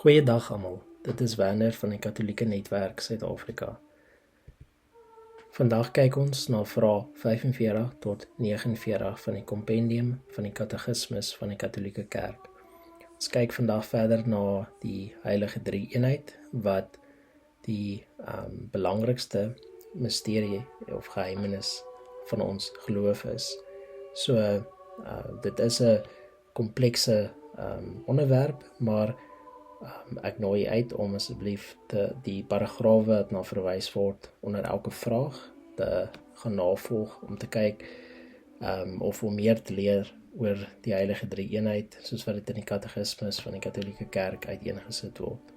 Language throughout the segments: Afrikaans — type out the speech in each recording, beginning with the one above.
Goeiedag almal, dit is Werner van die Katholieke Netwerk Suid-Afrika. Vandag kyk ons na vrae 45 tot 49 van die kompendium van die Katekismus van die Katholieke Kerk. Ons kyk vandag verder na die Heilige Drie-eenheid, wat die belangrikste misterie of geheimenis van ons geloof is. So, dit is 'n komplekse onderwerp, maar ek nooi u uit om asseblief die paragrawe wat na verwys word onder elke vraag te gaan navolg om te kyk of om meer te leer oor die Heilige Drie-eenheid soos wat dit in die Katekismus van die Katholieke Kerk uiteengesit word.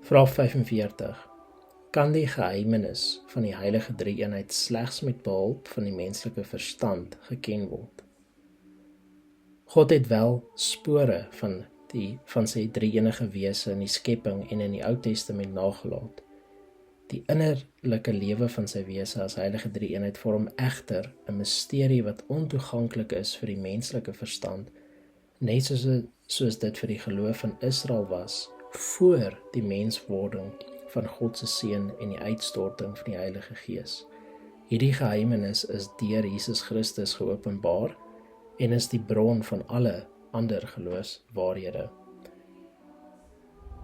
Vraag 45. Kan die geheimenis van die Heilige Drie-eenheid slegs met behulp van die menslike verstand geken word? God het wel spore van sy drie-enige wese in die skepping en in die Ou Testament nagelaat. Die innerlike lewe van sy wese as Heilige Drie-eenheid vorm egter 'n misterie wat ontoeganklik is vir die menslike verstand, net soos dit vir die geloof van Israel was, voor die menswording van God se seun en die uitstorting van die Heilige Gees. Hierdie geheimenis is deur Jesus Christus geopenbaar en is die bron van alle ander geloofswaarhede.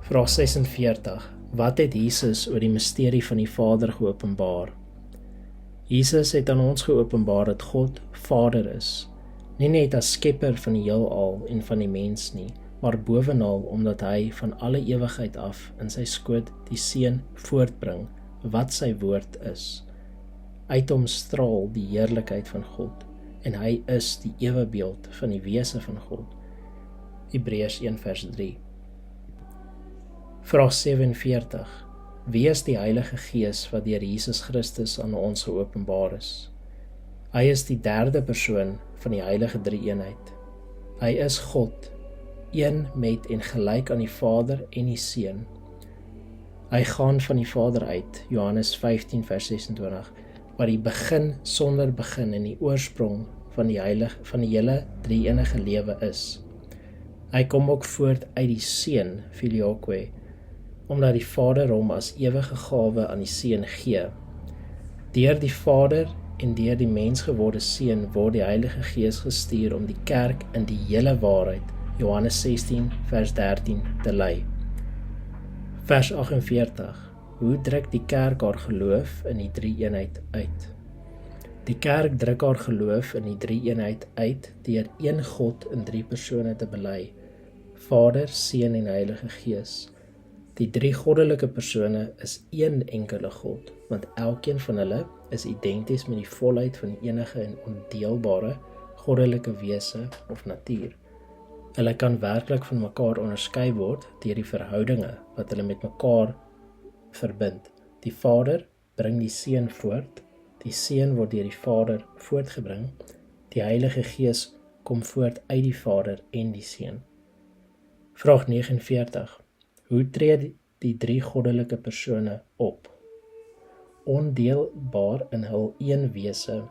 Vraag 46. Wat het Jesus oor die misterie van die Vader geopenbaar? Jesus het aan ons geopenbaar dat God Vader is, nie net as skepper van die heelal en van die mens nie, maar bovenal omdat hy van alle ewigheid af in sy skoot die Seun voortbring, wat sy woord is. Uit hom straal die heerlikheid van God, en hy is die ewebeeld van die wese van God. Hebreërs 1 vers 3. Vraag 47. Wie is die Heilige Gees wat deur Jesus Christus aan ons geopenbaar is? Hy is die derde persoon van die Heilige Drie-eenheid. Hy is God, een met en gelyk aan die Vader en die Seun. Hy gaan van die Vader uit, Johannes 15 vers 26, waar die begin sonder begin en die oorsprong van die hele drie-enige lewe is. Hy kom ook voort uit die Seun, Filioque, omdat die Vader hom as ewige gawe aan die Seun gee. Deur die Vader en deur die mensgeworde Seun word die Heilige Gees gestuur om die kerk in die hele waarheid, Johannes 16 vers 13, te lei. Vers 48. Hoe druk die kerk haar geloof in die drie-eenheid uit? Die kerk druk haar geloof in die drie-eenheid uit deur een God in drie persone te bely, Vader, Seun en Heilige Gees. Die drie goddelike persone is een enkele God, want elkeen van hulle is identies met die volheid van die enige en ondeelbare goddelike wese of natuur. Hulle kan werklik van mekaar onderskei word deur die verhoudinge wat hulle met mekaar verbind. Die Vader bring die Seun voort, die Seun word deur die Vader voortgebring, die Heilige Gees kom voort uit die Vader en die Seun. Vraag 49. Hoe tree die drie goddelike persone op? Ondeelbaar in hul een wese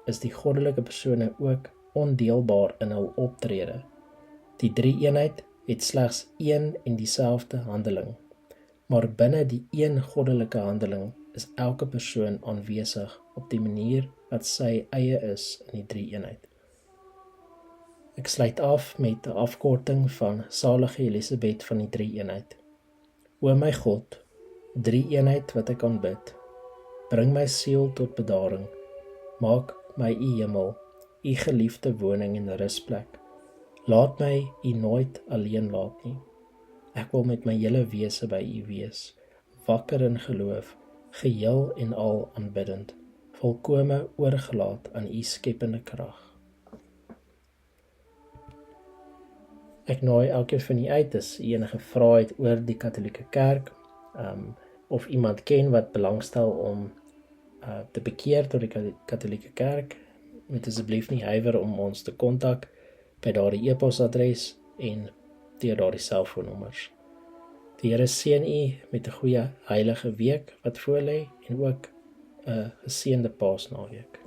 is die goddelike persone ook ondeelbaar in hul optrede. Die drie-eenheid het slegs een en dieselfde handeling, maar binne die een goddelike handeling is elke persoon aanwesig op die manier wat sy eie is in die drie-eenheid. Ek sluit af met 'n afkorting van Salige Elisabeth van die drie-eenheid. O my God, drie-eenheid wat ek aanbid, bring my siel tot bedaring, maak my u hemel, u geliefde woning en rusplek. Laat my u nooit alleen laat nie. Ek wil met my hele wese by u wees, wakker in geloof, geheel en al aanbiddend, volkome oorgelaat aan u skepende krag. Ek nooi elkeen van u uit as u enige vrae het oor die Katholieke Kerk, of iemand ken wat belangstel om te bekeer tot die Katholieke Kerk, moet asseblief nie huiwer om ons te kontak by daardie e-posadres en deur daardie selfoonnommers. Die Here seën u met 'n goeie heilige week wat voorlê en ook 'n geseënde Paasnaweek.